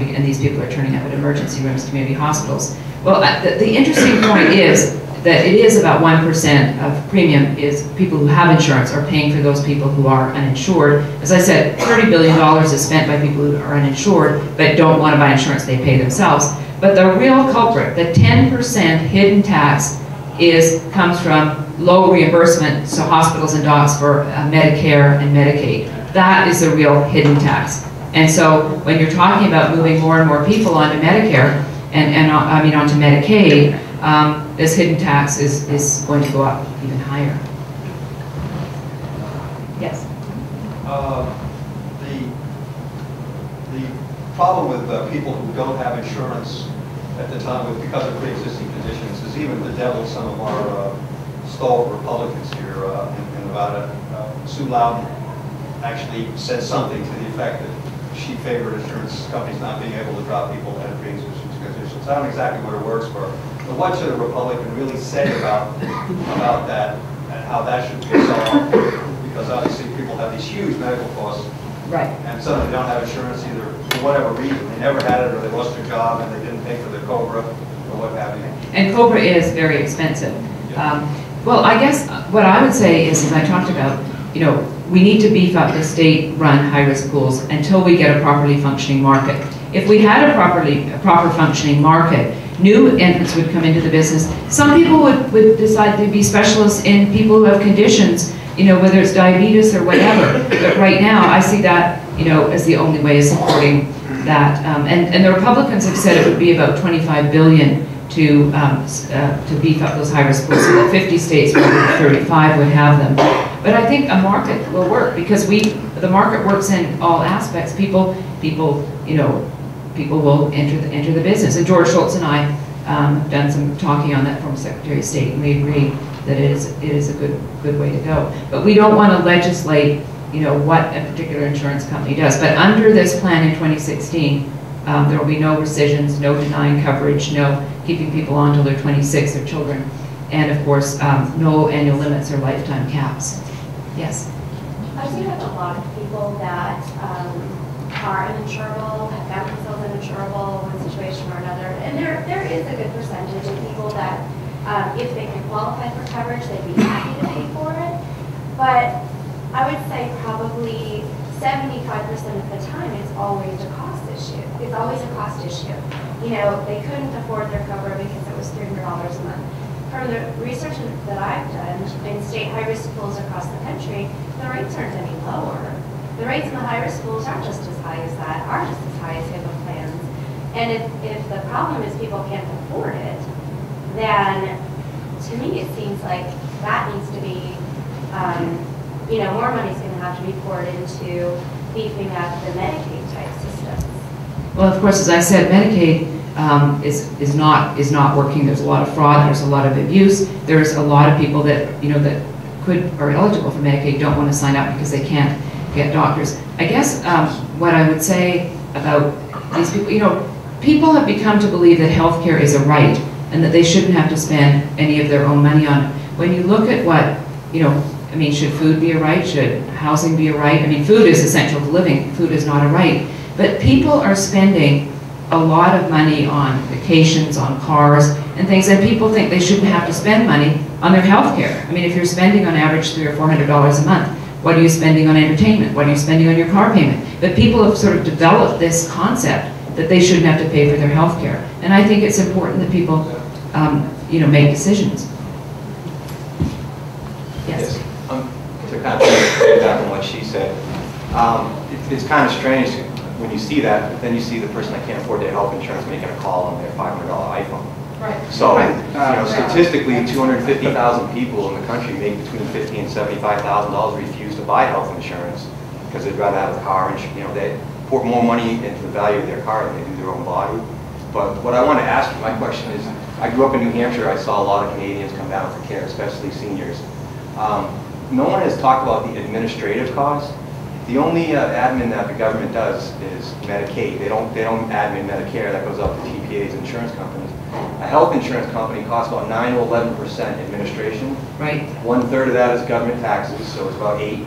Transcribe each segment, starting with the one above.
and these people are turning up at emergency rooms, community hospitals. Well, the interesting point is that it is about 1% of premium is people who have insurance are paying for those people who are uninsured. As I said, $30 billion is spent by people who are uninsured but don't want to buy insurance, they pay themselves. But the real culprit, the 10% hidden tax, comes from low reimbursement, so hospitals and docs for Medicare and Medicaid. That is the real hidden tax. And so when you're talking about moving more and more people onto Medicare, onto Medicaid, this hidden tax is going to go up even higher. Yes? The problem with people who don't have insurance at the time because of pre-existing conditions is even the devil. Some of our stalwart Republicans here in Nevada, Sue Loudon actually said something to the effect that she favored insurance companies not being able to drop people that had pre-existing conditions. I don't know exactly what her words were, but what should a Republican really say about that and how that should be solved? Because obviously people have these huge medical costs. Right. And some of them don't have insurance either for whatever reason. They never had it, or they lost their job and they didn't pay for their COBRA or what have you. And COBRA is very expensive. Yeah. Well, I guess what I would say is, as I talked about, we need to beef up the state-run high-risk pools until we get a properly functioning market. If we had a proper functioning market, new entrants would come into the business. Some people would decide to be specialists in people who have conditions, whether it's diabetes or whatever. But right now, I see that, as the only way of supporting that. And the Republicans have said it would be about $25 billion to beef up those high-risk pools, so that 50 states, rather than 35, would have them. But I think a market will work because the market works in all aspects. People will enter the business. And George Shultz and I have done some talking on that, former Secretary of State, and we agree that it is a good way to go. But we don't want to legislate, what a particular insurance company does. But under this plan in 2016, there will be no rescissions, no denying coverage, no keeping people on until they're 26, their children, and of course, no annual limits or lifetime caps. Yes? I do have a lot of people that are uninsurable, have found themselves uninsurable in one situation or another, and there is a good percentage of people that, if they can qualify for coverage, they'd be happy to pay for it. But I would say probably 75% of the time it's always a cost issue. It's always a cost issue. They couldn't afford their cover because it was $300 a month. From the research that I've done in state high-risk pools across the country, the rates aren't any lower. The rates in the high-risk pools aren't just as high as that, are just as high as HIPAA plans. And if the problem is people can't afford it, then to me it seems like that needs to be, more money is going to have to be poured into beefing up the Medicaid type systems. Well, of course, as I said, Medicaid is not working. There's a lot of fraud. There's a lot of abuse. There's a lot of people that that are eligible for Medicaid don't want to sign up because they can't get doctors. I guess what I would say about these people, people have become to believe that healthcare is a right and that they shouldn't have to spend any of their own money on it. When you look at what should food be a right? Should housing be a right? Food is essential to living. Food is not a right. But people are spending a lot of money on vacations, on cars, and things, and people think they shouldn't have to spend money on their health care. If you're spending on average $300 or $400 a month, what are you spending on entertainment? What are you spending on your car payment? But people have sort of developed this concept that they shouldn't have to pay for their health care. And I think it's important that people, make decisions. Yes? To kind of piggyback on what she said, it's kind of strange when you see that, but then you see the person that can't afford their health insurance making a call on their $500 iPhone. Right. So, statistically, 250,000 people in the country make between $50,000 and $75,000 refuse to buy health insurance because they'd rather have a car, and they pour more money into the value of their car than they do their own body. But what I want to ask you, my question is, I grew up in New Hampshire. I saw a lot of Canadians come down for care, especially seniors. No one has talked about the administrative costs. The only admin that the government does is Medicaid. They don't admin Medicare. That goes up to TPAs, insurance companies. A health insurance company costs about 9 to 11% administration. Right. 1/3 of that is government taxes, so it's about 8.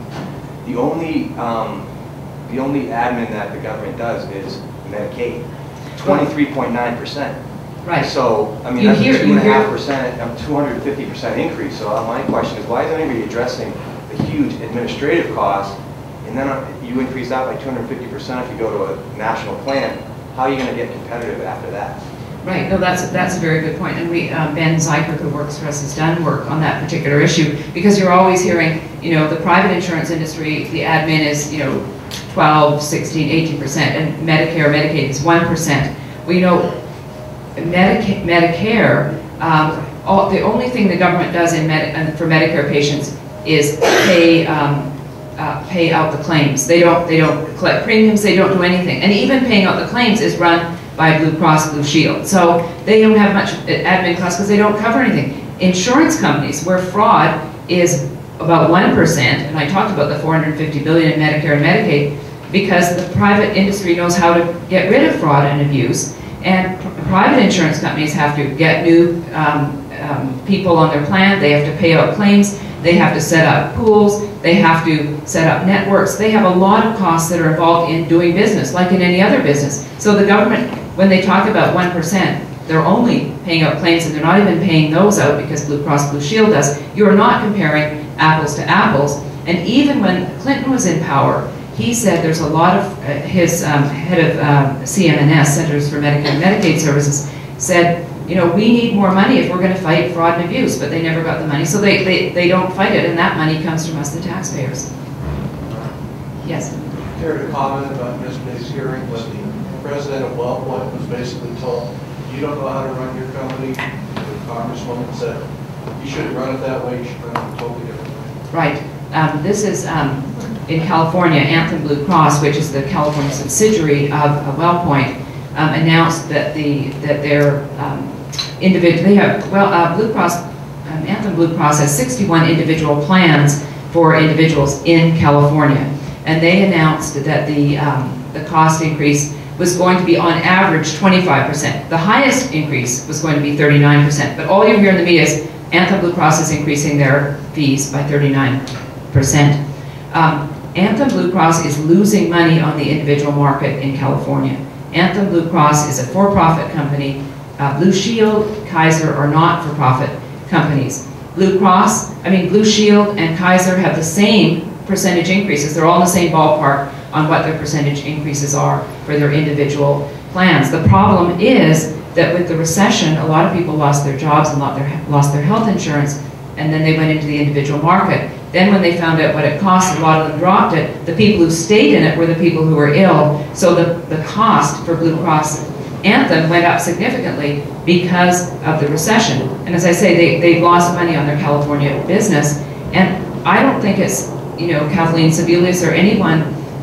The only admin that the government does is Medicaid, 23.9%. Right. So, I mean, You that's a hear- 2.5%, 250% increase. So my question is, why isn't anybody addressing the huge administrative costs? And then you increase that by 250% if you go to a national plan. How are you going to get competitive after that? Right, no, that's a very good point. And we, Ben Zeiker, who works for us, has done work on that particular issue, because you're always hearing, you know, the private insurance industry, the admin is, you know, 12, 16, 18%, and Medicare, Medicaid is 1%. Well, you know, Medicare, the only thing the government does for Medicare patients is pay out the claims. They don't collect premiums. They don't do anything. And even paying out the claims is run by Blue Cross Blue Shield. So they don't have much admin costs because they don't cover anything. Insurance companies, where fraud is about 1%, and I talked about the $450 billion in Medicare and Medicaid, because the private industry knows how to get rid of fraud and abuse, and private insurance companies have to get new people on their plan, they have to pay out claims, they have to set up pools, they have to set up networks, they have a lot of costs that are involved in doing business, like in any other business. So the government, when they talk about 1%, they're only paying out claims, and they're not even paying those out because Blue Cross Blue Shield does. You're not comparing apples to apples. And even when Clinton was in power, he said there's a lot of, his head of CMNS, Centers for Medicare and Medicaid Services, said, you know, we need more money if we're going to fight fraud and abuse, but they never got the money, so they don't fight it, and that money comes from us, the taxpayers. Yes? Care to comment about yesterday's hearing when the president of WellPoint was basically told, you don't know how to run your company? The congresswoman said, you shouldn't run it that way, you should run it a totally different way. Right. This is in California, Anthem Blue Cross, which is the California subsidiary of WellPoint, announced that their individual, they have, Blue Cross, Anthem Blue Cross has 61 individual plans for individuals in California, and they announced that the cost increase was going to be on average 25%. The highest increase was going to be 39%, but all you hear in the media is Anthem Blue Cross is increasing their fees by 39%. Anthem Blue Cross is losing money on the individual market in California. Anthem Blue Cross is a for-profit company. Blue Shield, Kaiser are not-for-profit companies. Blue Shield and Kaiser have the same percentage increases. They're all in the same ballpark on what their percentage increases are for their individual plans. The problem is that with the recession, a lot of people lost their jobs and lost their health insurance, and then they went into the individual market. Then when they found out what it cost, a lot of them dropped it. The people who stayed in it were the people who were ill. So the cost for Blue Cross Anthem went up significantly because of the recession. And as I say, they lost money on their California business. And I don't think it's, you know, Kathleen Sebelius or anyone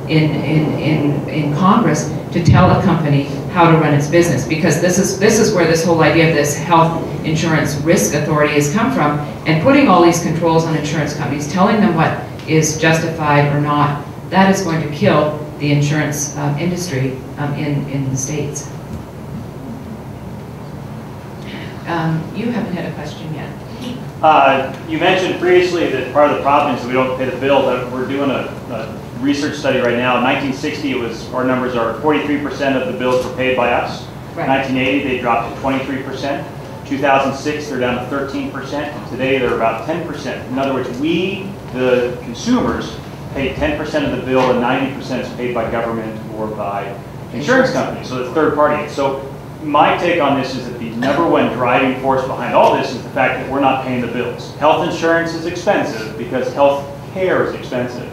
in Congress to tell a company how to run its business, because this is where this whole idea of this health insurance risk authority has come from, and putting all these controls on insurance companies, telling them what is justified or not, that is going to kill the insurance industry in the States. You haven't had a question yet. You mentioned previously that part of the problem is that we don't pay the bill. But we're doing a research study right now. In 1960, our numbers are 43% of the bills were paid by us. Right. 1980, they dropped to 23%. 2006, they're down to 13%. And today, they're about 10%. In other words, we, the consumers, pay 10% of the bill, and 90% is paid by government or by insurance companies. So it's third party. So my take on this is that the number one driving force behind all this is the fact that we're not paying the bills. Health insurance is expensive because health care is expensive.